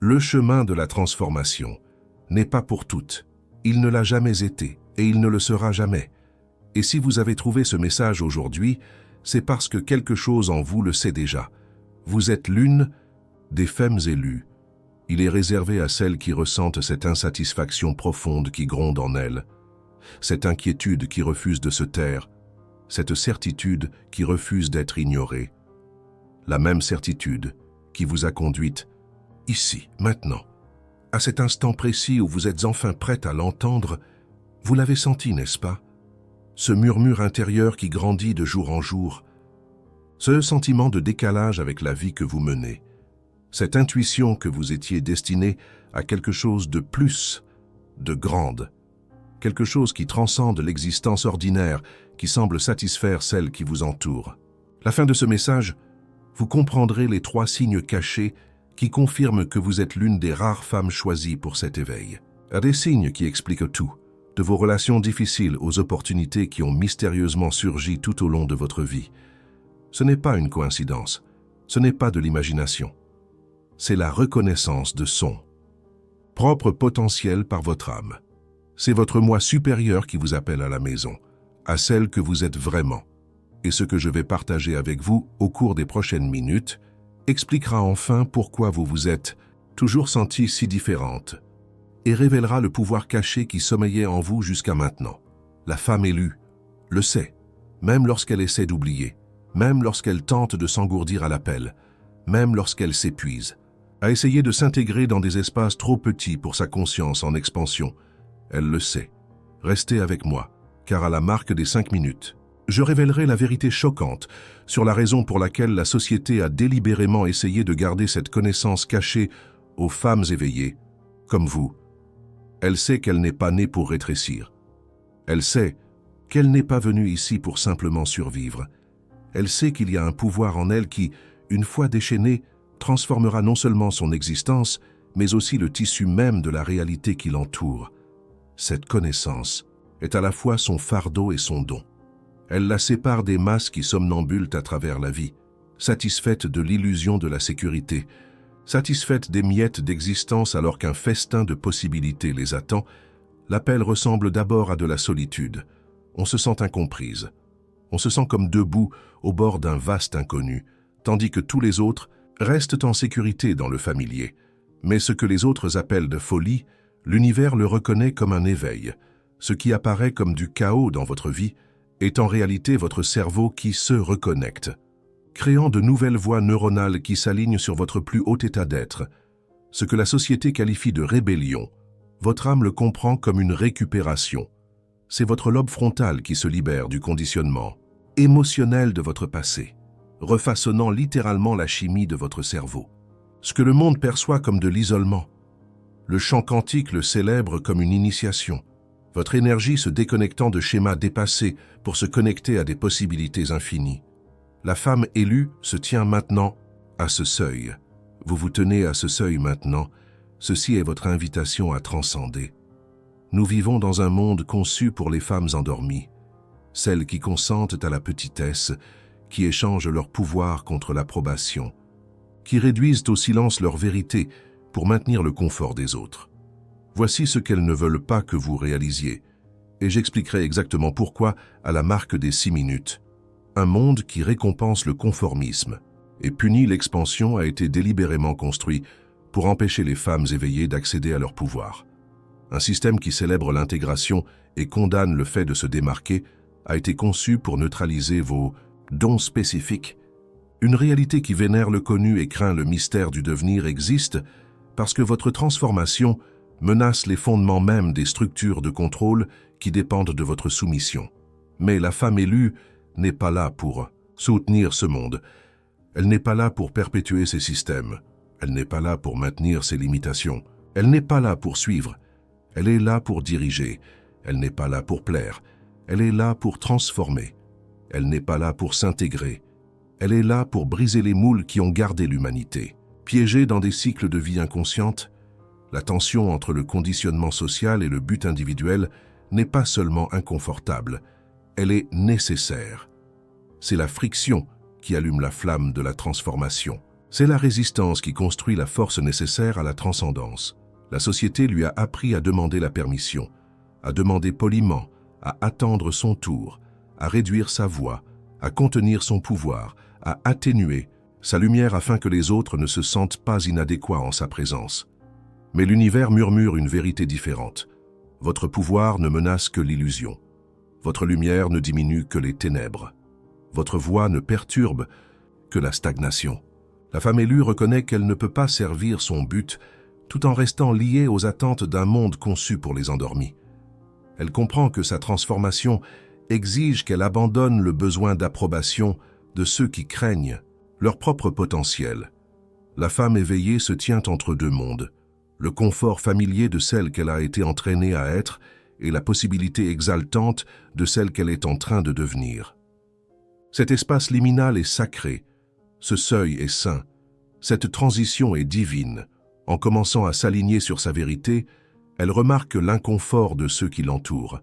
Le chemin de la transformation n'est pas pour toutes. Il ne l'a jamais été et il ne le sera jamais. Et si vous avez trouvé ce message aujourd'hui, c'est parce que quelque chose en vous le sait déjà. Vous êtes l'une des femmes élues. Il est réservé à celles qui ressentent cette insatisfaction profonde qui gronde en elles, cette inquiétude qui refuse de se taire, cette certitude qui refuse d'être ignorée. La même certitude qui vous a conduite ici, maintenant. À cet instant précis où vous êtes enfin prête à l'entendre, vous l'avez senti, n'est-ce pas? Ce murmure intérieur qui grandit de jour en jour, ce sentiment de décalage avec la vie que vous menez, cette intuition que vous étiez destinée à quelque chose de plus, de grande, quelque chose qui transcende l'existence ordinaire, qui semble satisfaire celle qui vous entoure. La fin de ce message, vous comprendrez les 3 signes cachés qui confirment que vous êtes l'une des rares femmes choisies pour cet éveil. Des signes qui expliquent tout, de vos relations difficiles aux opportunités qui ont mystérieusement surgi tout au long de votre vie. Ce n'est pas une coïncidence, ce n'est pas de l'imagination. C'est la reconnaissance de son propre potentiel par votre âme. C'est votre moi supérieur qui vous appelle à la maison, à celle que vous êtes vraiment. Et ce que je vais partager avec vous au cours des prochaines minutes expliquera enfin pourquoi vous vous êtes toujours sentie si différente et révélera le pouvoir caché qui sommeillait en vous jusqu'à maintenant. La femme élue le sait, même lorsqu'elle essaie d'oublier, même lorsqu'elle tente de s'engourdir à l'appel, même lorsqu'elle s'épuise, à essayer de s'intégrer dans des espaces trop petits pour sa conscience en expansion. Elle le sait. Restez avec moi, car à la marque des 5 minutes, je révélerai la vérité choquante sur la raison pour laquelle la société a délibérément essayé de garder cette connaissance cachée aux femmes éveillées, comme vous. Elle sait qu'elle n'est pas née pour rétrécir. Elle sait qu'elle n'est pas venue ici pour simplement survivre. Elle sait qu'il y a un pouvoir en elle qui, une fois déchaîné, transformera non seulement son existence, mais aussi le tissu même de la réalité qui l'entoure. Cette connaissance est à la fois son fardeau et son don. Elle la sépare des masses qui somnambulent à travers la vie, satisfaites de l'illusion de la sécurité, satisfaites des miettes d'existence alors qu'un festin de possibilités les attend. L'appel ressemble d'abord à de la solitude. On se sent incomprise. On se sent comme debout au bord d'un vaste inconnu, tandis que tous les autres restent en sécurité dans le familier. Mais ce que les autres appellent de folie, l'univers le reconnaît comme un éveil. Ce qui apparaît comme du chaos dans votre vie est en réalité votre cerveau qui se reconnecte, créant de nouvelles voies neuronales qui s'alignent sur votre plus haut état d'être. Ce que la société qualifie de rébellion, votre âme le comprend comme une récupération. C'est votre lobe frontal qui se libère du conditionnement émotionnel de votre passé, refaçonnant littéralement la chimie de votre cerveau. Ce que le monde perçoit comme de l'isolement, le chant quantique le célèbre comme une initiation, votre énergie se déconnectant de schémas dépassés pour se connecter à des possibilités infinies. La femme élue se tient maintenant à ce seuil. Vous vous tenez à ce seuil maintenant. Ceci est votre invitation à transcender. Nous vivons dans un monde conçu pour les femmes endormies, celles qui consentent à la petitesse, qui échangent leur pouvoir contre l'approbation, qui réduisent au silence leur vérité pour maintenir le confort des autres. Voici ce qu'elles ne veulent pas que vous réalisiez, et j'expliquerai exactement pourquoi à la marque des 6 minutes. Un monde qui récompense le conformisme et punit l'expansion a été délibérément construit pour empêcher les femmes éveillées d'accéder à leur pouvoir. Un système qui célèbre l'intégration et condamne le fait de se démarquer a été conçu pour neutraliser vos dons spécifiques. Une réalité qui vénère le connu et craint le mystère du devenir existe parce que votre transformation menace les fondements même des structures de contrôle qui dépendent de votre soumission. Mais la femme élue n'est pas là pour soutenir ce monde. Elle n'est pas là pour perpétuer ces systèmes. Elle n'est pas là pour maintenir ses limitations. Elle n'est pas là pour suivre. Elle est là pour diriger. Elle n'est pas là pour plaire. Elle est là pour transformer. Elle n'est pas là pour s'intégrer. Elle est là pour briser les moules qui ont gardé l'humanité. Piégée dans des cycles de vie inconsciente, la tension entre le conditionnement social et le but individuel n'est pas seulement inconfortable, elle est nécessaire. C'est la friction qui allume la flamme de la transformation. C'est la résistance qui construit la force nécessaire à la transcendance. La société lui a appris à demander la permission, à demander poliment, à attendre son tour, à réduire sa voix, à contenir son pouvoir, à atténuer sa lumière afin que les autres ne se sentent pas inadéquats en sa présence. Mais l'univers murmure une vérité différente. Votre pouvoir ne menace que l'illusion. Votre lumière ne diminue que les ténèbres. Votre voix ne perturbe que la stagnation. La femme élue reconnaît qu'elle ne peut pas servir son but tout en restant liée aux attentes d'un monde conçu pour les endormis. Elle comprend que sa transformation exige qu'elle abandonne le besoin d'approbation de ceux qui craignent leur propre potentiel. La femme éveillée se tient entre deux mondes, le confort familier de celle qu'elle a été entraînée à être et la possibilité exaltante de celle qu'elle est en train de devenir. Cet espace liminal est sacré, ce seuil est saint, cette transition est divine. En commençant à s'aligner sur sa vérité, elle remarque l'inconfort de ceux qui l'entourent.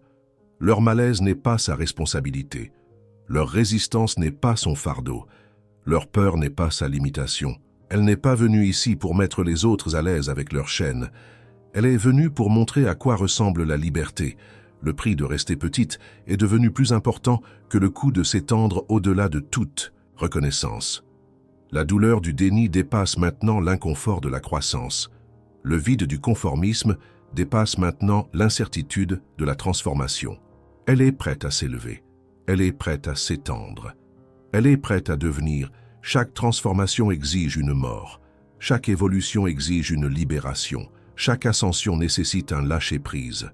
Leur malaise n'est pas sa responsabilité, leur résistance n'est pas son fardeau, leur peur n'est pas sa limitation. Elle n'est pas venue ici pour mettre les autres à l'aise avec leurs chaînes. Elle est venue pour montrer à quoi ressemble la liberté. Le prix de rester petite est devenu plus important que le coût de s'étendre au-delà de toute reconnaissance. La douleur du déni dépasse maintenant l'inconfort de la croissance. Le vide du conformisme dépasse maintenant l'incertitude de la transformation. Elle est prête à s'élever. Elle est prête à s'étendre. Elle est prête à devenir. Chaque transformation exige une mort. Chaque évolution exige une libération. Chaque ascension nécessite un lâcher-prise.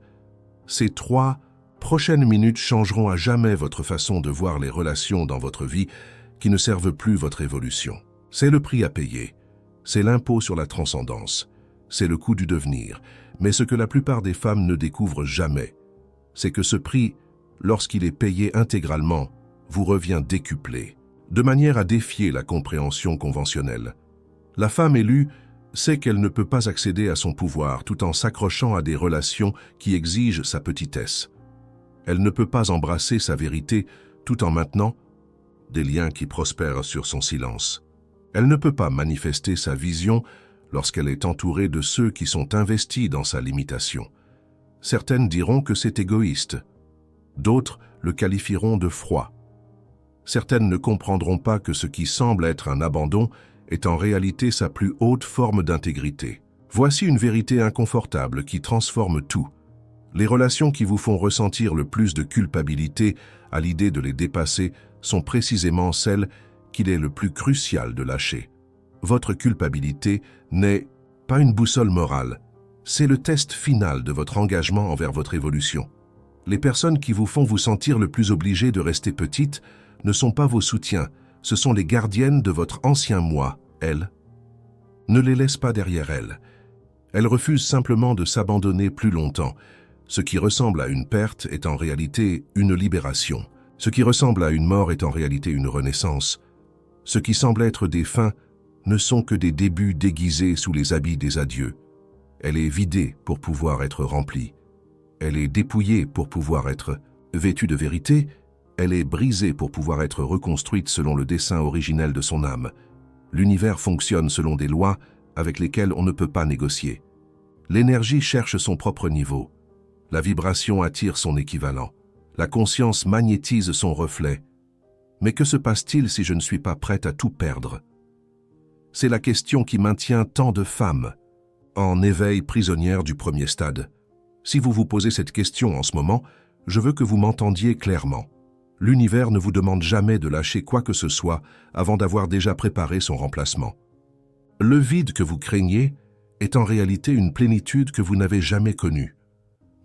Ces 3 prochaines minutes changeront à jamais votre façon de voir les relations dans votre vie qui ne servent plus votre évolution. C'est le prix à payer. C'est l'impôt sur la transcendance. C'est le coût du devenir. Mais ce que la plupart des femmes ne découvrent jamais, c'est que ce prix, lorsqu'il est payé intégralement, vous revient décuplé, de manière à défier la compréhension conventionnelle. La femme élue sait qu'elle ne peut pas accéder à son pouvoir tout en s'accrochant à des relations qui exigent sa petitesse. Elle ne peut pas embrasser sa vérité tout en maintenant des liens qui prospèrent sur son silence. Elle ne peut pas manifester sa vision lorsqu'elle est entourée de ceux qui sont investis dans sa limitation. Certaines diront que c'est égoïste, d'autres le qualifieront de froid. Certaines ne comprendront pas que ce qui semble être un abandon est en réalité sa plus haute forme d'intégrité. Voici une vérité inconfortable qui transforme tout. Les relations qui vous font ressentir le plus de culpabilité à l'idée de les dépasser sont précisément celles qu'il est le plus crucial de lâcher. Votre culpabilité n'est pas une boussole morale, c'est le test final de votre engagement envers votre évolution. Les personnes qui vous font vous sentir le plus obligé de rester petite ne sont pas vos soutiens, ce sont les gardiennes de votre ancien moi, elles. Ne les laisse pas derrière elles. Elles refusent simplement de s'abandonner plus longtemps. Ce qui ressemble à une perte est en réalité une libération. Ce qui ressemble à une mort est en réalité une renaissance. Ce qui semble être des fins ne sont que des débuts déguisés sous les habits des adieux. Elle est vidée pour pouvoir être remplie. Elle est dépouillée pour pouvoir être vêtue de vérité. Elle est brisée pour pouvoir être reconstruite selon le dessein originel de son âme. L'univers fonctionne selon des lois avec lesquelles on ne peut pas négocier. L'énergie cherche son propre niveau. La vibration attire son équivalent. La conscience magnétise son reflet. Mais que se passe-t-il si je ne suis pas prête à tout perdre? C'est la question qui maintient tant de femmes en éveil prisonnières du premier stade. Si vous vous posez cette question en ce moment, je veux que vous m'entendiez clairement. L'univers ne vous demande jamais de lâcher quoi que ce soit avant d'avoir déjà préparé son remplacement. Le vide que vous craignez est en réalité une plénitude que vous n'avez jamais connue.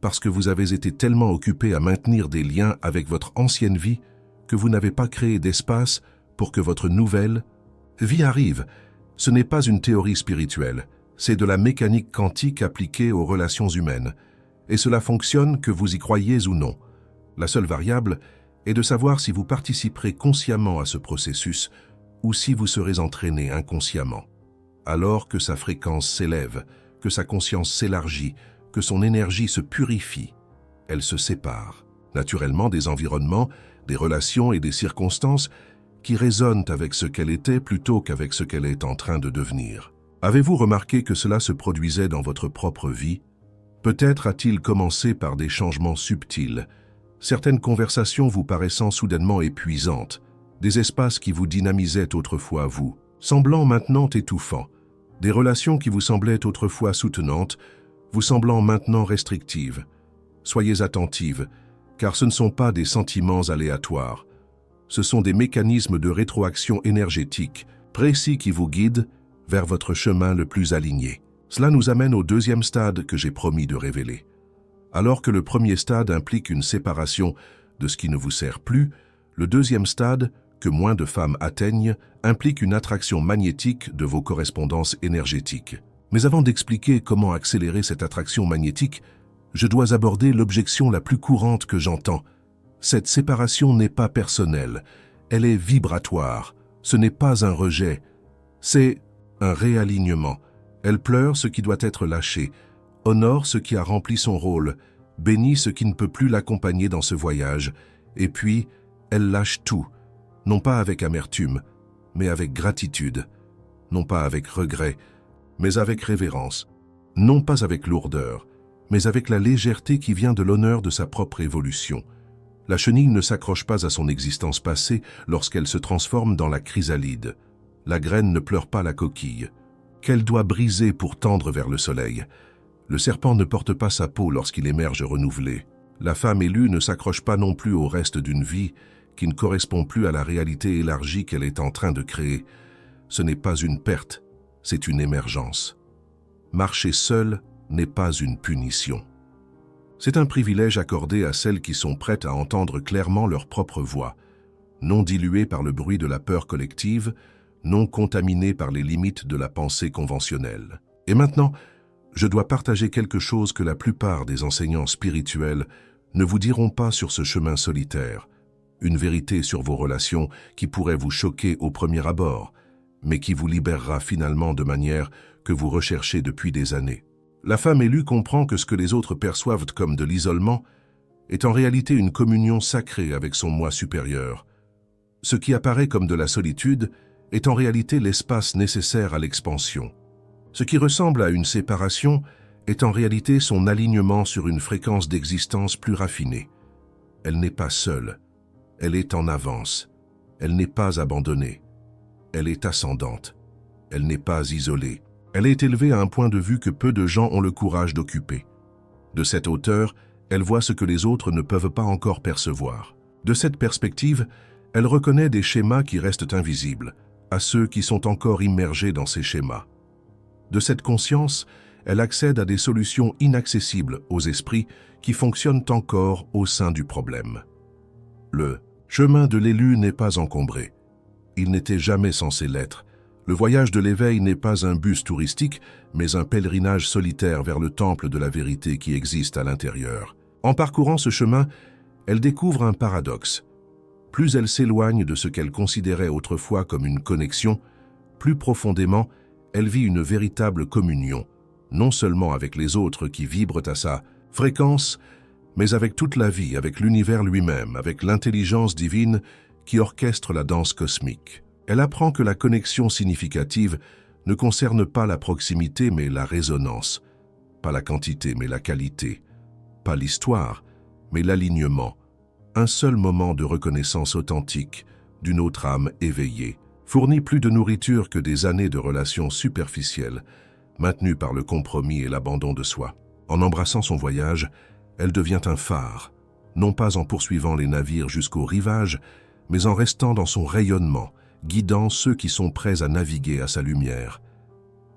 Parce que vous avez été tellement occupé à maintenir des liens avec votre ancienne vie que vous n'avez pas créé d'espace pour que votre nouvelle vie arrive. Ce n'est pas une théorie spirituelle, c'est de la mécanique quantique appliquée aux relations humaines. Et cela fonctionne que vous y croyez ou non. La seule variable est de savoir si vous participerez consciemment à ce processus ou si vous serez entraîné inconsciemment. Alors que sa fréquence s'élève, que sa conscience s'élargit, que son énergie se purifie, elle se sépare naturellement des environnements, des relations et des circonstances qui résonnent avec ce qu'elle était plutôt qu'avec ce qu'elle est en train de devenir. Avez-vous remarqué que cela se produisait dans votre propre vie? Peut-être a-t-il commencé par des changements subtils, certaines conversations vous paraissant soudainement épuisantes, des espaces qui vous dynamisaient autrefois vous, semblant maintenant étouffants, des relations qui vous semblaient autrefois soutenantes, vous semblant maintenant restrictives. Soyez attentive, car ce ne sont pas des sentiments aléatoires. Ce sont des mécanismes de rétroaction énergétique précis qui vous guident vers votre chemin le plus aligné. Cela nous amène au deuxième stade que j'ai promis de révéler. Alors que le premier stade implique une séparation de ce qui ne vous sert plus, le deuxième stade, que moins de femmes atteignent, implique une attraction magnétique de vos correspondances énergétiques. Mais avant d'expliquer comment accélérer cette attraction magnétique, je dois aborder l'objection la plus courante que j'entends. Cette séparation n'est pas personnelle, elle est vibratoire. Ce n'est pas un rejet, c'est un réalignement. Elle pleure ce qui doit être lâché, honore ce qui a rempli son rôle, bénit ce qui ne peut plus l'accompagner dans ce voyage, et puis elle lâche tout, non pas avec amertume, mais avec gratitude, non pas avec regret, mais avec révérence, non pas avec lourdeur, mais avec la légèreté qui vient de l'honneur de sa propre évolution. La chenille ne s'accroche pas à son existence passée lorsqu'elle se transforme dans la chrysalide. La graine ne pleure pas la coquille, qu'elle doit briser pour tendre vers le soleil. Le serpent ne porte pas sa peau lorsqu'il émerge renouvelé. La femme élue ne s'accroche pas non plus au reste d'une vie qui ne correspond plus à la réalité élargie qu'elle est en train de créer. Ce n'est pas une perte, c'est une émergence. Marcher seul n'est pas une punition. C'est un privilège accordé à celles qui sont prêtes à entendre clairement leur propre voix, non diluée par le bruit de la peur collective, non contaminée par les limites de la pensée conventionnelle. Et maintenant, je dois partager quelque chose que la plupart des enseignants spirituels ne vous diront pas sur ce chemin solitaire, une vérité sur vos relations qui pourrait vous choquer au premier abord, mais qui vous libérera finalement de manière que vous recherchez depuis des années. La femme élue comprend que ce que les autres perçoivent comme de l'isolement est en réalité une communion sacrée avec son moi supérieur. Ce qui apparaît comme de la solitude est en réalité l'espace nécessaire à l'expansion. Ce qui ressemble à une séparation est en réalité son alignement sur une fréquence d'existence plus raffinée. Elle n'est pas seule, elle est en avance, elle n'est pas abandonnée, elle est ascendante, elle n'est pas isolée. Elle est élevée à un point de vue que peu de gens ont le courage d'occuper. De cette hauteur, elle voit ce que les autres ne peuvent pas encore percevoir. De cette perspective, elle reconnaît des schémas qui restent invisibles, à ceux qui sont encore immergés dans ces schémas. De cette conscience, elle accède à des solutions inaccessibles aux esprits qui fonctionnent encore au sein du problème. Le chemin de l'élu n'est pas encombré. Il n'était jamais censé l'être. Le voyage de l'éveil n'est pas un bus touristique, mais un pèlerinage solitaire vers le temple de la vérité qui existe à l'intérieur. En parcourant ce chemin, elle découvre un paradoxe. Plus elle s'éloigne de ce qu'elle considérait autrefois comme une connexion, plus profondément, elle vit une véritable communion, non seulement avec les autres qui vibrent à sa fréquence, mais avec toute la vie, avec l'univers lui-même, avec l'intelligence divine qui orchestre la danse cosmique. Elle apprend que la connexion significative ne concerne pas la proximité mais la résonance, pas la quantité mais la qualité, pas l'histoire mais l'alignement, un seul moment de reconnaissance authentique d'une autre âme éveillée, fournit plus de nourriture que des années de relations superficielles, maintenues par le compromis et l'abandon de soi. En embrassant son voyage, elle devient un phare, non pas en poursuivant les navires jusqu'au rivage, mais en restant dans son rayonnement, guidant ceux qui sont prêts à naviguer à sa lumière.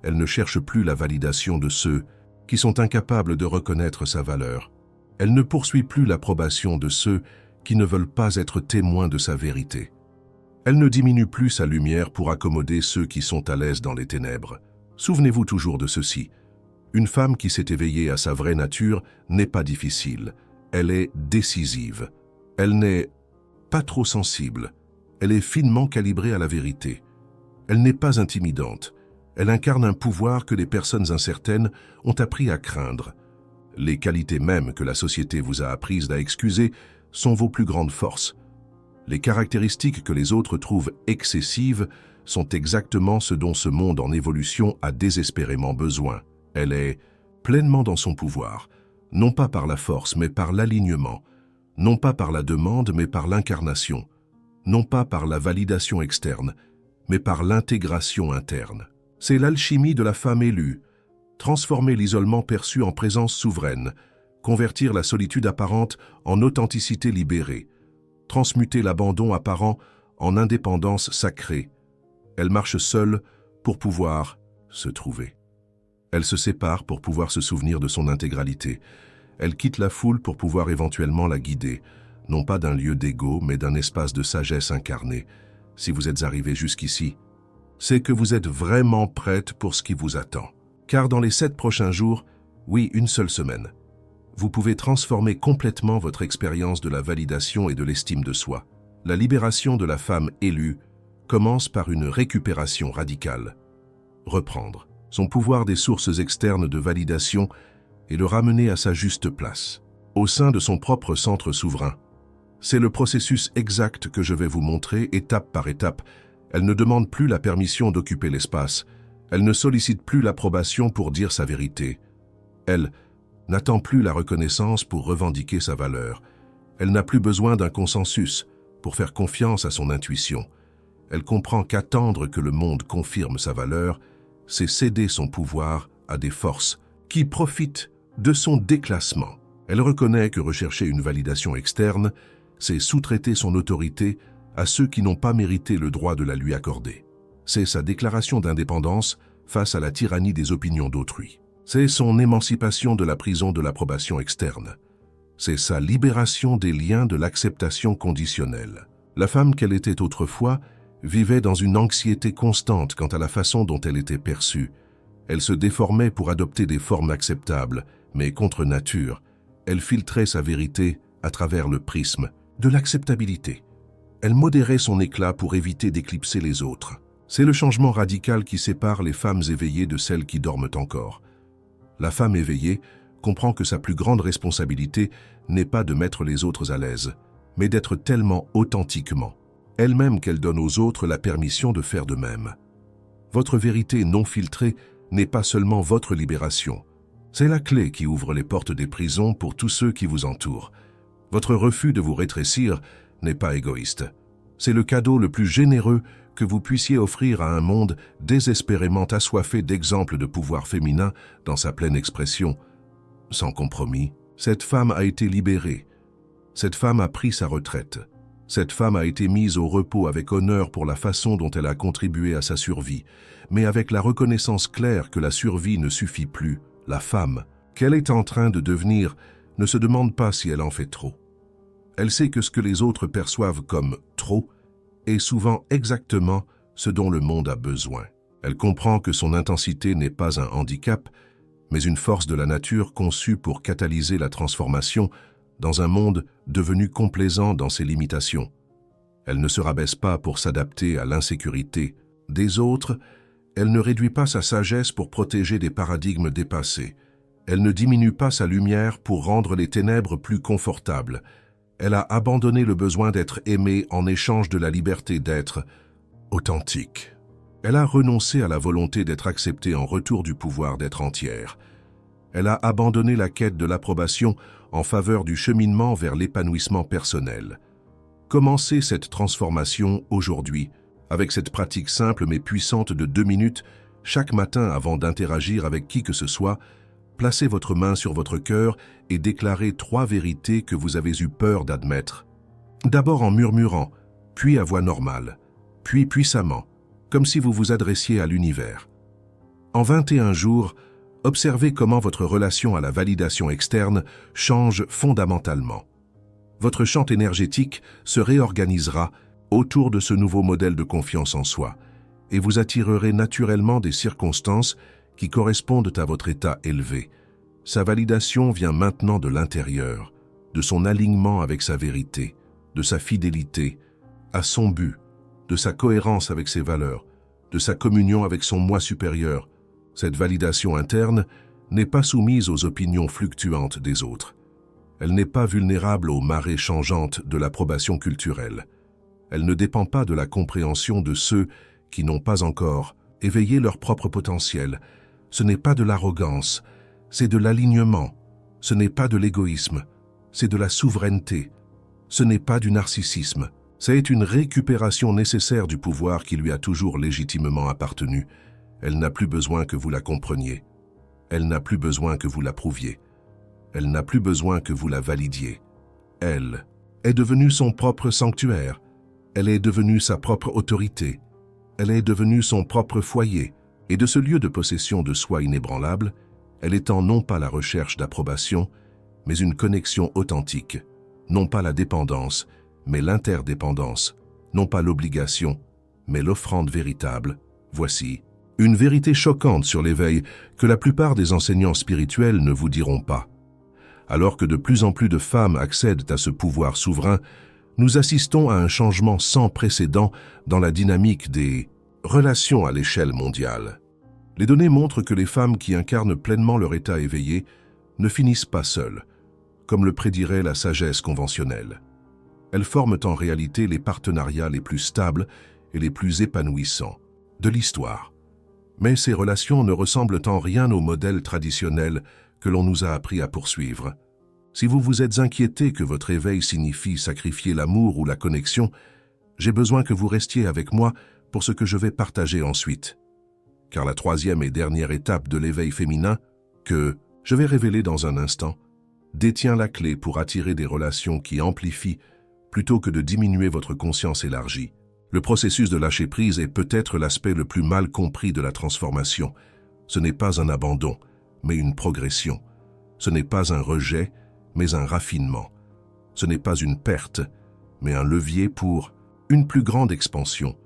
Elle ne cherche plus la validation de ceux qui sont incapables de reconnaître sa valeur. Elle ne poursuit plus l'approbation de ceux qui ne veulent pas être témoins de sa vérité. Elle ne diminue plus sa lumière pour accommoder ceux qui sont à l'aise dans les ténèbres. Souvenez-vous toujours de ceci. Une femme qui s'est éveillée à sa vraie nature n'est pas difficile. Elle est décisive. Elle n'est pas trop sensible. Elle est finement calibrée à la vérité. Elle n'est pas intimidante. Elle incarne un pouvoir que les personnes incertaines ont appris à craindre. Les qualités mêmes que la société vous a apprises à excuser sont vos plus grandes forces. Les caractéristiques que les autres trouvent excessives sont exactement ce dont ce monde en évolution a désespérément besoin. Elle est pleinement dans son pouvoir, non pas par la force mais par l'alignement, non pas par la demande mais par l'incarnation, non pas par la validation externe, mais par l'intégration interne. C'est l'alchimie de la femme élue, transformer l'isolement perçu en présence souveraine, convertir la solitude apparente en authenticité libérée, transmuter l'abandon apparent en indépendance sacrée. Elle marche seule pour pouvoir se trouver. Elle se sépare pour pouvoir se souvenir de son intégralité. Elle quitte la foule pour pouvoir éventuellement la guider, non pas d'un lieu d'ego, mais d'un espace de sagesse incarnée. Si vous êtes arrivé jusqu'ici, c'est que vous êtes vraiment prête pour ce qui vous attend. Car dans les 7 prochains jours, oui, une seule semaine, vous pouvez transformer complètement votre expérience de la validation et de l'estime de soi. La libération de la femme élue commence par une récupération radicale. Reprendre son pouvoir des sources externes de validation et le ramener à sa juste place, au sein de son propre centre souverain. C'est le processus exact que je vais vous montrer étape par étape. Elle ne demande plus la permission d'occuper l'espace. Elle ne sollicite plus l'approbation pour dire sa vérité. Elle n'attend plus la reconnaissance pour revendiquer sa valeur. Elle n'a plus besoin d'un consensus pour faire confiance à son intuition. Elle comprend qu'attendre que le monde confirme sa valeur, c'est céder son pouvoir à des forces qui profitent de son déclassement. Elle reconnaît que rechercher une validation externe, c'est sous-traiter son autorité à ceux qui n'ont pas mérité le droit de la lui accorder. C'est sa déclaration d'indépendance face à la tyrannie des opinions d'autrui. C'est son émancipation de la prison de l'approbation externe. C'est sa libération des liens de l'acceptation conditionnelle. La femme qu'elle était autrefois vivait dans une anxiété constante quant à la façon dont elle était perçue. Elle se déformait pour adopter des formes acceptables, mais contre nature. Elle filtrait sa vérité à travers le prisme de l'acceptabilité. Elle modérait son éclat pour éviter d'éclipser les autres. C'est le changement radical qui sépare les femmes éveillées de celles qui dorment encore. La femme éveillée comprend que sa plus grande responsabilité n'est pas de mettre les autres à l'aise, mais d'être tellement authentiquement elle-même qu'elle donne aux autres la permission de faire de même. Votre vérité non filtrée n'est pas seulement votre libération. C'est la clé qui ouvre les portes des prisons pour tous ceux qui vous entourent. Votre refus de vous rétrécir n'est pas égoïste. C'est le cadeau le plus généreux que vous puissiez offrir à un monde désespérément assoiffé d'exemples de pouvoir féminin dans sa pleine expression. Sans compromis, cette femme a été libérée. Cette femme a pris sa retraite. Cette femme a été mise au repos avec honneur pour la façon dont elle a contribué à sa survie, mais avec la reconnaissance claire que la survie ne suffit plus. La femme qu'elle est en train de devenir ne se demande pas si elle en fait trop. Elle sait que ce que les autres perçoivent comme trop est souvent exactement ce dont le monde a besoin. Elle comprend que son intensité n'est pas un handicap, mais une force de la nature conçue pour catalyser la transformation dans un monde devenu complaisant dans ses limitations. Elle ne se rabaisse pas pour s'adapter à l'insécurité des autres, elle ne réduit pas sa sagesse pour protéger des paradigmes dépassés. Elle ne diminue pas sa lumière pour rendre les ténèbres plus confortables. Elle a abandonné le besoin d'être aimée en échange de la liberté d'être authentique. Elle a renoncé à la volonté d'être acceptée en retour du pouvoir d'être entière. Elle a abandonné la quête de l'approbation en faveur du cheminement vers l'épanouissement personnel. Commencez cette transformation aujourd'hui, avec cette pratique simple mais puissante de 2 minutes, chaque matin avant d'interagir avec qui que ce soit. Placez votre main sur votre cœur et déclarez 3 vérités que vous avez eu peur d'admettre. D'abord en murmurant, puis à voix normale, puis puissamment, comme si vous vous adressiez à l'univers. En 21 jours, observez comment votre relation à la validation externe change fondamentalement. Votre champ énergétique se réorganisera autour de ce nouveau modèle de confiance en soi et vous attirerez naturellement des circonstances qui correspondent à votre état élevé. Sa validation vient maintenant de l'intérieur, de son alignement avec sa vérité, de sa fidélité à son but, de sa cohérence avec ses valeurs, de sa communion avec son moi supérieur. Cette validation interne n'est pas soumise aux opinions fluctuantes des autres. Elle n'est pas vulnérable aux marées changeantes de l'approbation culturelle. Elle ne dépend pas de la compréhension de ceux qui n'ont pas encore éveillé leur propre potentiel. Ce n'est pas de l'arrogance, c'est de l'alignement. Ce n'est pas de l'égoïsme, c'est de la souveraineté. Ce n'est pas du narcissisme. C'est une récupération nécessaire du pouvoir qui lui a toujours légitimement appartenu. Elle n'a plus besoin que vous la compreniez. Elle n'a plus besoin que vous l'approuviez. Elle n'a plus besoin que vous la validiez. Elle est devenue son propre sanctuaire. Elle est devenue sa propre autorité. Elle est devenue son propre foyer. Et de ce lieu de possession de soi inébranlable, elle étend non pas la recherche d'approbation, mais une connexion authentique. Non pas la dépendance, mais l'interdépendance. Non pas l'obligation, mais l'offrande véritable. Voici une vérité choquante sur l'éveil que la plupart des enseignants spirituels ne vous diront pas. Alors que de plus en plus de femmes accèdent à ce pouvoir souverain, nous assistons à un changement sans précédent dans la dynamique des relations à l'échelle mondiale. Les données montrent que les femmes qui incarnent pleinement leur état éveillé ne finissent pas seules, comme le prédirait la sagesse conventionnelle. Elles forment en réalité les partenariats les plus stables et les plus épanouissants de l'histoire. Mais ces relations ne ressemblent en rien au modèle traditionnel que l'on nous a appris à poursuivre. Si vous vous êtes inquiété que votre éveil signifie sacrifier l'amour ou la connexion, j'ai besoin que vous restiez avec moi pour ce que je vais partager ensuite. Car la troisième et dernière étape de l'éveil féminin, que je vais révéler dans un instant, détient la clé pour attirer des relations qui amplifient plutôt que de diminuer votre conscience élargie. Le processus de lâcher prise est peut-être l'aspect le plus mal compris de la transformation. Ce n'est pas un abandon, mais une progression. Ce n'est pas un rejet, mais un raffinement. Ce n'est pas une perte, mais un levier pour une plus grande expansion.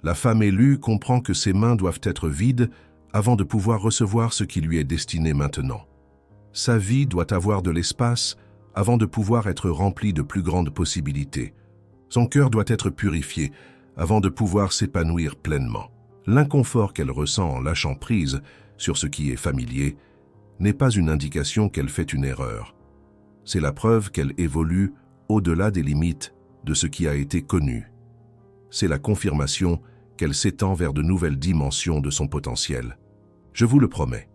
La femme élue comprend que ses mains doivent être vides avant de pouvoir recevoir ce qui lui est destiné maintenant. Sa vie doit avoir de l'espace avant de pouvoir être remplie de plus grandes possibilités. Son cœur doit être purifié avant de pouvoir s'épanouir pleinement. L'inconfort qu'elle ressent en lâchant prise sur ce qui est familier n'est pas une indication qu'elle fait une erreur. C'est la preuve qu'elle évolue au-delà des limites de ce qui a été connu. C'est la confirmation qu'elle s'étend vers de nouvelles dimensions de son potentiel. Je vous le promets.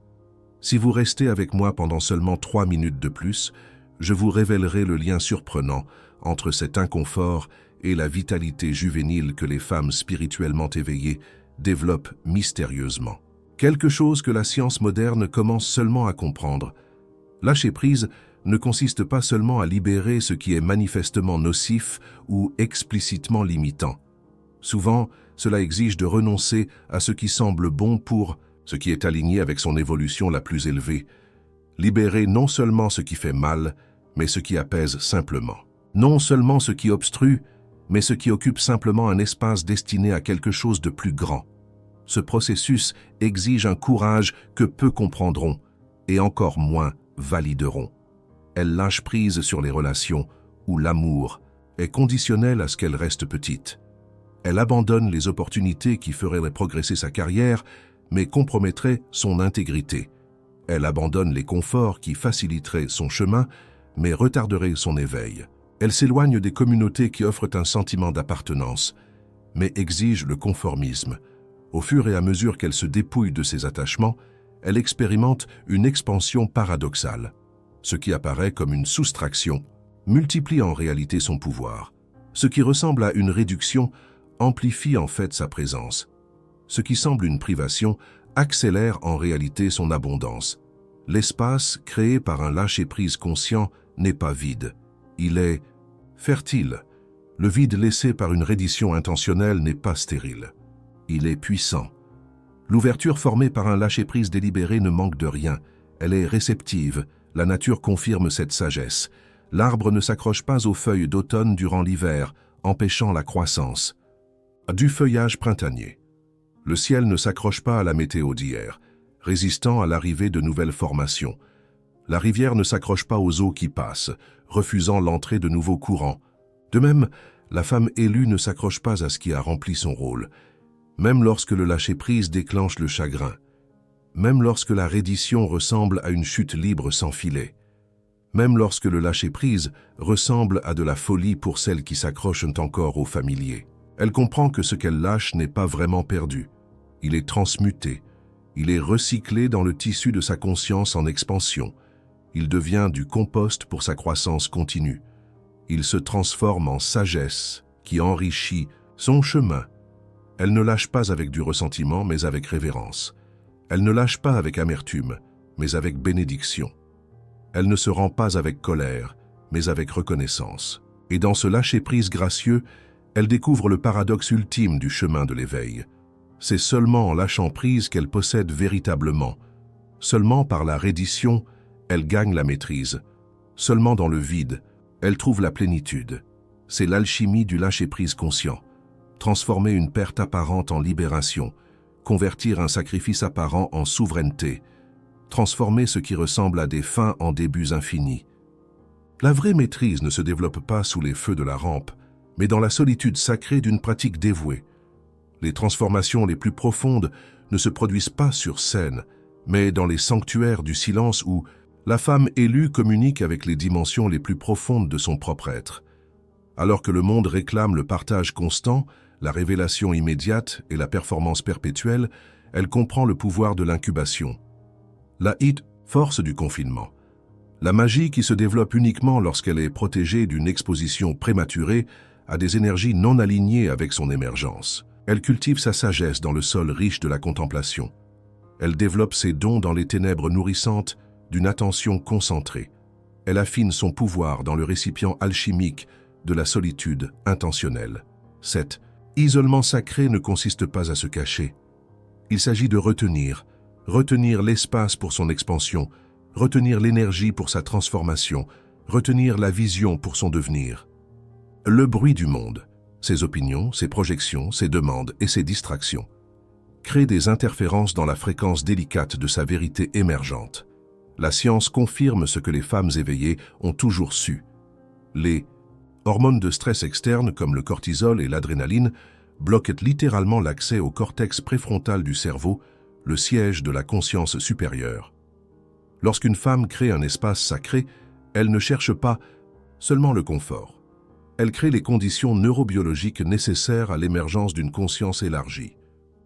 Si vous restez avec moi pendant seulement 3 minutes de plus, je vous révélerai le lien surprenant entre cet inconfort et la vitalité juvénile que les femmes spirituellement éveillées développent mystérieusement. Quelque chose que la science moderne commence seulement à comprendre. Lâcher prise ne consiste pas seulement à libérer ce qui est manifestement nocif ou explicitement limitant. Souvent, cela exige de renoncer à ce qui semble bon pour ce qui est aligné avec son évolution la plus élevée. Libérer non seulement ce qui fait mal, mais ce qui apaise simplement. Non seulement ce qui obstrue, mais ce qui occupe simplement un espace destiné à quelque chose de plus grand. Ce processus exige un courage que peu comprendront et encore moins valideront. Elle lâche prise sur les relations où l'amour est conditionnel à ce qu'elle reste petite. Elle abandonne les opportunités qui feraient progresser sa carrière, mais compromettraient son intégrité. Elle abandonne les conforts qui faciliteraient son chemin, mais retarderaient son éveil. Elle s'éloigne des communautés qui offrent un sentiment d'appartenance, mais exigent le conformisme. Au fur et à mesure qu'elle se dépouille de ses attachements, elle expérimente une expansion paradoxale. Ce qui apparaît comme une soustraction multiplie en réalité son pouvoir. Ce qui ressemble à une réduction amplifie en fait sa présence. Ce qui semble une privation accélère en réalité son abondance. L'espace créé par un lâcher-prise conscient n'est pas vide. Il est fertile. Le vide laissé par une reddition intentionnelle n'est pas stérile. Il est puissant. L'ouverture formée par un lâcher-prise délibéré ne manque de rien. Elle est réceptive. La nature confirme cette sagesse. L'arbre ne s'accroche pas aux feuilles d'automne durant l'hiver, empêchant la croissance. Du feuillage printanier. Le ciel ne s'accroche pas à la météo d'hier, résistant à l'arrivée de nouvelles formations. La rivière ne s'accroche pas aux eaux qui passent, refusant l'entrée de nouveaux courants. De même, la femme élue ne s'accroche pas à ce qui a rempli son rôle, même lorsque le lâcher-prise déclenche le chagrin, même lorsque la reddition ressemble à une chute libre sans filet, même lorsque le lâcher-prise ressemble à de la folie pour celles qui s'accrochent encore au familier. Elle comprend que ce qu'elle lâche n'est pas vraiment perdu. Il est transmuté. Il est recyclé dans le tissu de sa conscience en expansion. Il devient du compost pour sa croissance continue. Il se transforme en sagesse qui enrichit son chemin. Elle ne lâche pas avec du ressentiment, mais avec révérence. Elle ne lâche pas avec amertume, mais avec bénédiction. Elle ne se rend pas avec colère, mais avec reconnaissance. Et dans ce lâcher-prise gracieux, elle découvre le paradoxe ultime du chemin de l'éveil. C'est seulement en lâchant prise qu'elle possède véritablement. Seulement par la reddition, elle gagne la maîtrise. Seulement dans le vide, elle trouve la plénitude. C'est l'alchimie du lâcher-prise conscient. Transformer une perte apparente en libération, convertir un sacrifice apparent en souveraineté, transformer ce qui ressemble à des fins en débuts infinis. La vraie maîtrise ne se développe pas sous les feux de la rampe, mais dans la solitude sacrée d'une pratique dévouée. Les transformations les plus profondes ne se produisent pas sur scène, mais dans les sanctuaires du silence où la femme élue communique avec les dimensions les plus profondes de son propre être. Alors que le monde réclame le partage constant, la révélation immédiate et la performance perpétuelle, elle comprend le pouvoir de l'incubation. La force du confinement. La magie qui se développe uniquement lorsqu'elle est protégée d'une exposition prématurée à des énergies non alignées avec son émergence. Elle cultive sa sagesse dans le sol riche de la contemplation. Elle développe ses dons dans les ténèbres nourrissantes d'une attention concentrée. Elle affine son pouvoir dans le récipient alchimique de la solitude intentionnelle. Cet isolement sacré ne consiste pas à se cacher. Il s'agit de retenir l'espace pour son expansion, retenir l'énergie pour sa transformation, retenir la vision pour son devenir. Le bruit du monde, ses opinions, ses projections, ses demandes et ses distractions, crée des interférences dans la fréquence délicate de sa vérité émergente. La science confirme ce que les femmes éveillées ont toujours su. Les hormones de stress externes comme le cortisol et l'adrénaline bloquent littéralement l'accès au cortex préfrontal du cerveau, le siège de la conscience supérieure. Lorsqu'une femme crée un espace sacré, elle ne cherche pas seulement le confort. Elle crée les conditions neurobiologiques nécessaires à l'émergence d'une conscience élargie.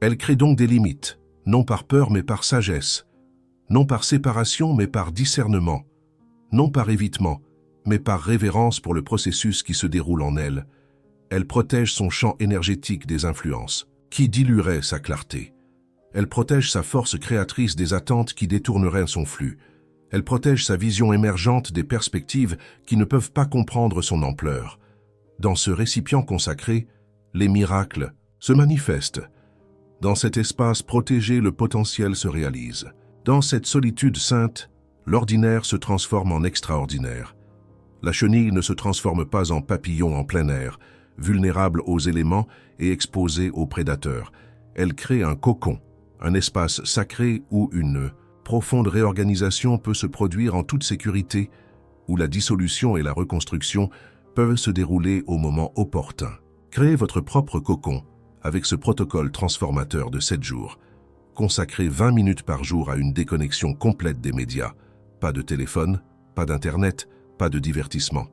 Elle crée donc des limites, non par peur mais par sagesse, non par séparation mais par discernement, non par évitement, mais par révérence pour le processus qui se déroule en elle. Elle protège son champ énergétique des influences, qui dilueraient sa clarté. Elle protège sa force créatrice des attentes qui détourneraient son flux. Elle protège sa vision émergente des perspectives qui ne peuvent pas comprendre son ampleur. Dans ce récipient consacré, les miracles se manifestent. Dans cet espace protégé, le potentiel se réalise. Dans cette solitude sainte, l'ordinaire se transforme en extraordinaire. La chenille ne se transforme pas en papillon en plein air, vulnérable aux éléments et exposée aux prédateurs. Elle crée un cocon, un espace sacré où une profonde réorganisation peut se produire en toute sécurité, où la dissolution et la reconstruction peuvent se dérouler au moment opportun. Créez votre propre cocon avec ce protocole transformateur de 7 jours. Consacrez 20 minutes par jour à une déconnexion complète des médias. Pas de téléphone, pas d'internet, pas de divertissement.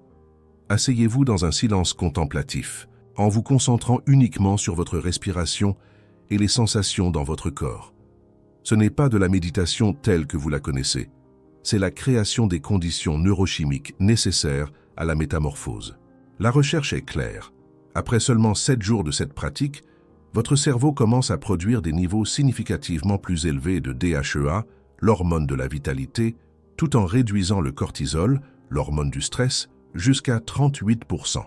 Asseyez-vous dans un silence contemplatif, en vous concentrant uniquement sur votre respiration et les sensations dans votre corps. Ce n'est pas de la méditation telle que vous la connaissez. C'est la création des conditions neurochimiques nécessaires à la métamorphose. La recherche est claire. Après seulement 7 jours de cette pratique, votre cerveau commence à produire des niveaux significativement plus élevés de DHEA, l'hormone de la vitalité, tout en réduisant le cortisol, l'hormone du stress, jusqu'à 38%.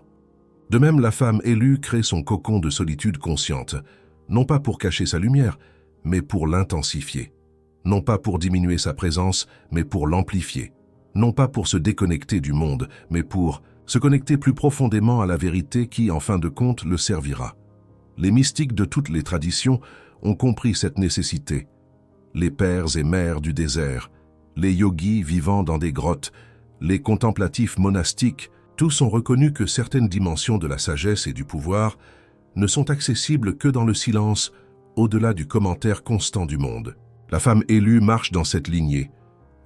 De même, la femme élue crée son cocon de solitude consciente, non pas pour cacher sa lumière, mais pour l'intensifier. Non pas pour diminuer sa présence, mais pour l'amplifier. Non pas pour se déconnecter du monde, mais pour se connecter plus profondément à la vérité qui, en fin de compte, le servira. Les mystiques de toutes les traditions ont compris cette nécessité. Les pères et mères du désert, les yogis vivant dans des grottes, les contemplatifs monastiques, tous ont reconnu que certaines dimensions de la sagesse et du pouvoir ne sont accessibles que dans le silence, au-delà du commentaire constant du monde. La femme élue marche dans cette lignée.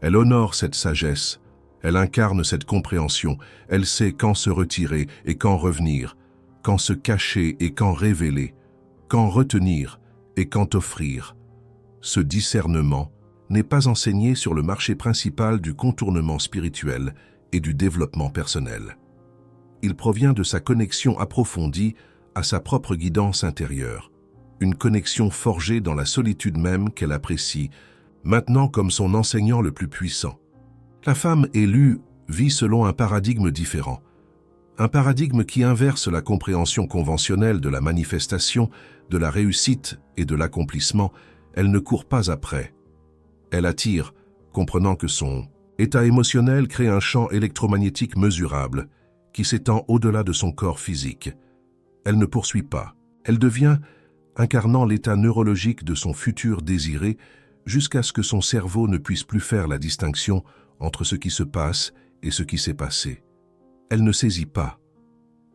Elle honore cette sagesse. Elle incarne cette compréhension. Elle sait quand se retirer et quand revenir. quand se cacher et quand révéler, quand retenir et quand offrir. Ce discernement n'est pas enseigné sur le marché principal du contournement spirituel et du développement personnel. Il provient de sa connexion approfondie à sa propre guidance intérieure, une connexion forgée dans la solitude même qu'elle apprécie, maintenant comme son enseignant le plus puissant. La femme élue vit selon un paradigme différent, un paradigme qui inverse la compréhension conventionnelle de la manifestation, de la réussite et de l'accomplissement. Elle ne court pas après. Elle attire, comprenant que son état émotionnel crée un champ électromagnétique mesurable qui s'étend au-delà de son corps physique. Elle ne poursuit pas. Elle devient, incarnant l'état neurologique de son futur désiré, jusqu'à ce que son cerveau ne puisse plus faire la distinction entre ce qui se passe et ce qui s'est passé. Elle ne saisit pas.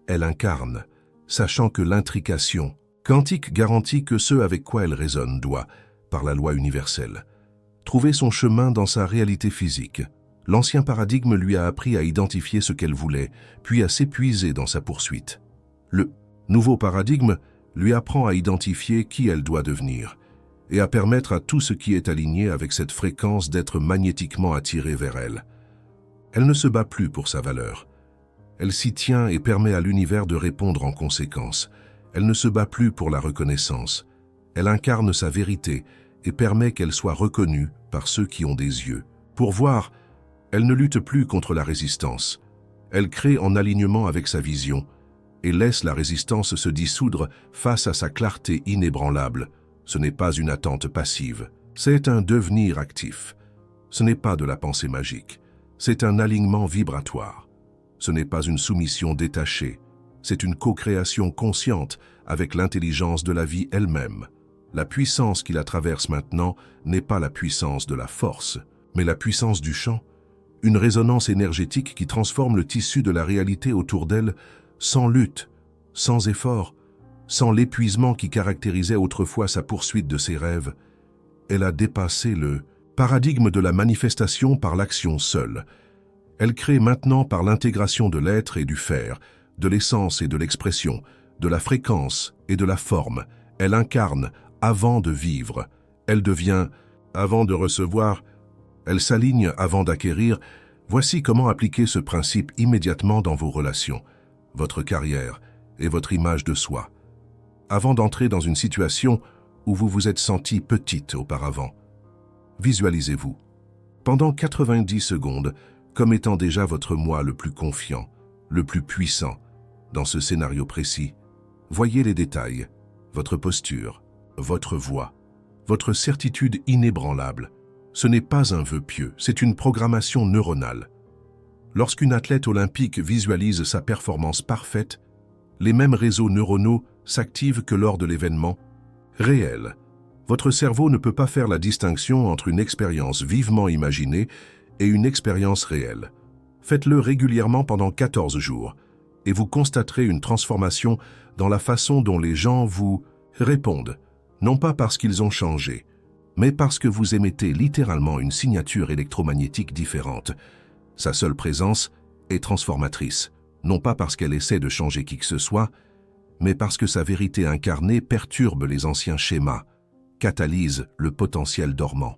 Elle incarne, sachant que l'intrication quantique garantit que ce avec quoi elle résonne doit, par la loi universelle, trouver son chemin dans sa réalité physique. L'ancien paradigme lui a appris à identifier ce qu'elle voulait, puis à s'épuiser dans sa poursuite. Le nouveau paradigme lui apprend à identifier qui elle doit devenir et à permettre à tout ce qui est aligné avec cette fréquence d'être magnétiquement attiré vers elle. Elle ne se bat plus pour sa valeur. Elle s'y tient et permet à l'univers de répondre en conséquence. Elle ne se bat plus pour la reconnaissance. Elle incarne sa vérité et permet qu'elle soit reconnue par ceux qui ont des yeux. Pour voir, elle ne lutte plus contre la résistance. Elle crée en alignement avec sa vision et laisse la résistance se dissoudre face à sa clarté inébranlable. Ce n'est pas une attente passive, c'est un devenir actif. Ce n'est pas de la pensée magique, c'est un alignement vibratoire. Ce n'est pas une soumission détachée, c'est une co-création consciente avec l'intelligence de la vie elle-même. La puissance qui la traverse maintenant n'est pas la puissance de la force, mais la puissance du champ, une résonance énergétique qui transforme le tissu de la réalité autour d'elle sans lutte, sans effort, sans l'épuisement qui caractérisait autrefois sa poursuite de ses rêves. Elle a dépassé le paradigme de la manifestation par l'action seule. Elle crée maintenant par l'intégration de l'être et du faire, de l'essence et de l'expression, de la fréquence et de la forme. Elle incarne avant de vivre. Elle devient avant de recevoir. Elle s'aligne avant d'acquérir. Voici comment appliquer ce principe immédiatement dans vos relations, votre carrière et votre image de soi. Avant d'entrer dans une situation où vous vous êtes senti petite auparavant, visualisez-vous, pendant 90 secondes, comme étant déjà votre moi le plus confiant, le plus puissant. Dans ce scénario précis, voyez les détails, votre posture, votre voix, votre certitude inébranlable. Ce n'est pas un vœu pieux, c'est une programmation neuronale. Lorsqu'une athlète olympique visualise sa performance parfaite, les mêmes réseaux neuronaux s'activent que lors de l'événement réel. Votre cerveau ne peut pas faire la distinction entre une expérience vivement imaginée et une expérience réelle. Faites-le régulièrement pendant 14 jours et vous constaterez une transformation dans la façon dont les gens vous répondent, non pas parce qu'ils ont changé, mais parce que vous émettez littéralement une signature électromagnétique différente. Sa seule présence est transformatrice, non pas parce qu'elle essaie de changer qui que ce soit, mais parce que sa vérité incarnée perturbe les anciens schémas, catalyse le potentiel dormant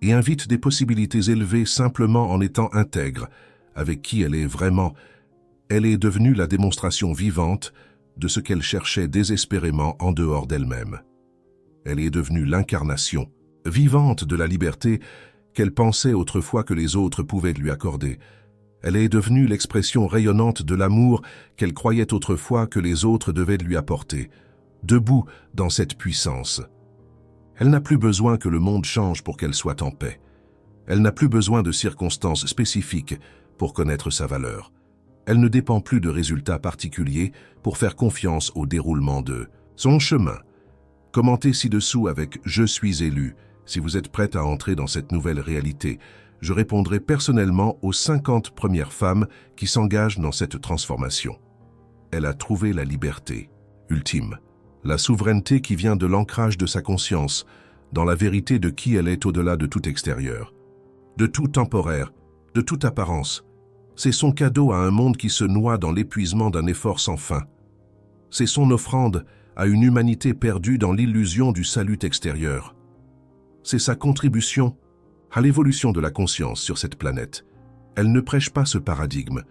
et invite des possibilités élevées simplement en étant intègre avec qui elle est vraiment. Elle est devenue la démonstration vivante de ce qu'elle cherchait désespérément en dehors d'elle-même. Elle est devenue l'incarnation vivante de la liberté qu'elle pensait autrefois que les autres pouvaient lui accorder. Elle est devenue l'expression rayonnante de l'amour qu'elle croyait autrefois que les autres devaient lui apporter, debout dans cette puissance. Elle n'a plus besoin que le monde change pour qu'elle soit en paix. Elle n'a plus besoin de circonstances spécifiques pour connaître sa valeur. Elle ne dépend plus de résultats particuliers pour faire confiance au déroulement de son chemin. Commentez ci-dessous avec « Je suis élu » si vous êtes prête à entrer dans cette nouvelle réalité. Je répondrai personnellement aux 50 premières femmes qui s'engagent dans cette transformation. Elle a trouvé la liberté ultime, la souveraineté qui vient de l'ancrage de sa conscience, dans la vérité de qui elle est au-delà de tout extérieur, de tout temporaire, de toute apparence. C'est son cadeau à un monde qui se noie dans l'épuisement d'un effort sans fin. C'est son offrande à une humanité perdue dans l'illusion du salut extérieur. C'est sa contribution à l'évolution de la conscience sur cette planète. Elle ne prêche pas ce paradigme,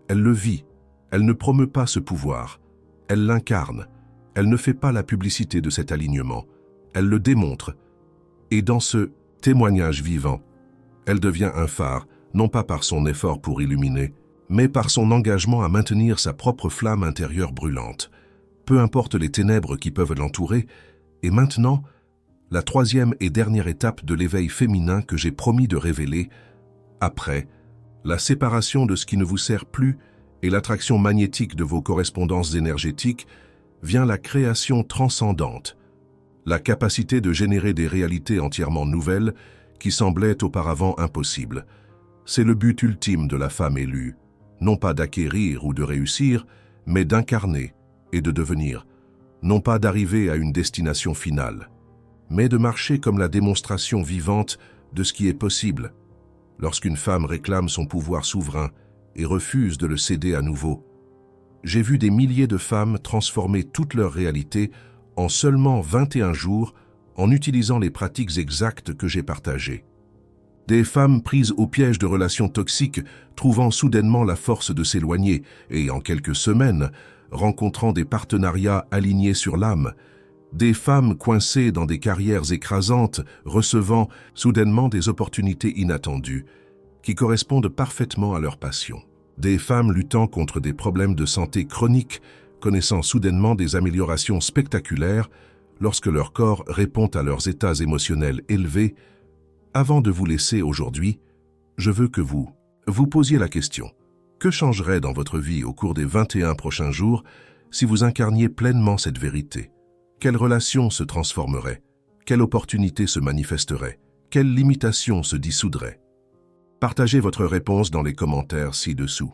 elle le vit, elle ne promeut pas ce pouvoir, elle l'incarne, elle ne fait pas la publicité de cet alignement, elle le démontre. Et dans ce témoignage vivant, elle devient un phare, non pas par son effort pour illuminer, mais par son engagement à maintenir sa propre flamme intérieure brûlante. Peu importe les ténèbres qui peuvent l'entourer, et maintenant, la troisième et dernière étape de l'éveil féminin que j'ai promis de révéler, après la séparation de ce qui ne vous sert plus et l'attraction magnétique de vos correspondances énergétiques, vient la création transcendante, la capacité de générer des réalités entièrement nouvelles qui semblaient auparavant impossibles. C'est le but ultime de la femme élue, non pas d'acquérir ou de réussir, mais d'incarner et de devenir, non pas d'arriver à une destination finale, mais de marcher comme la démonstration vivante de ce qui est possible. Lorsqu'une femme réclame son pouvoir souverain et refuse de le céder à nouveau, j'ai vu des milliers de femmes transformer toute leur réalité en seulement 21 jours en utilisant les pratiques exactes que j'ai partagées. Des femmes prises au piège de relations toxiques, trouvant soudainement la force de s'éloigner et, en quelques semaines, rencontrant des partenariats alignés sur l'âme. Des femmes coincées dans des carrières écrasantes, recevant soudainement des opportunités inattendues, qui correspondent parfaitement à leur passion. Des femmes luttant contre des problèmes de santé chroniques, connaissant soudainement des améliorations spectaculaires lorsque leur corps répond à leurs états émotionnels élevés. Avant de vous laisser aujourd'hui, je veux que vous posiez la question. Que changerait dans votre vie au cours des 21 prochains jours si vous incarniez pleinement cette vérité? Quelle relation se transformerait? Quelle opportunité se manifesterait? Quelle limitation se dissoudrait? Partagez votre réponse dans les commentaires ci-dessous.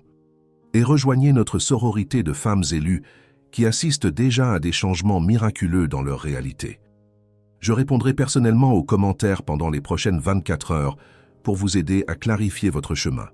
Et rejoignez notre sororité de femmes élues qui assistent déjà à des changements miraculeux dans leur réalité. Je répondrai personnellement aux commentaires pendant les prochaines 24 heures pour vous aider à clarifier votre chemin.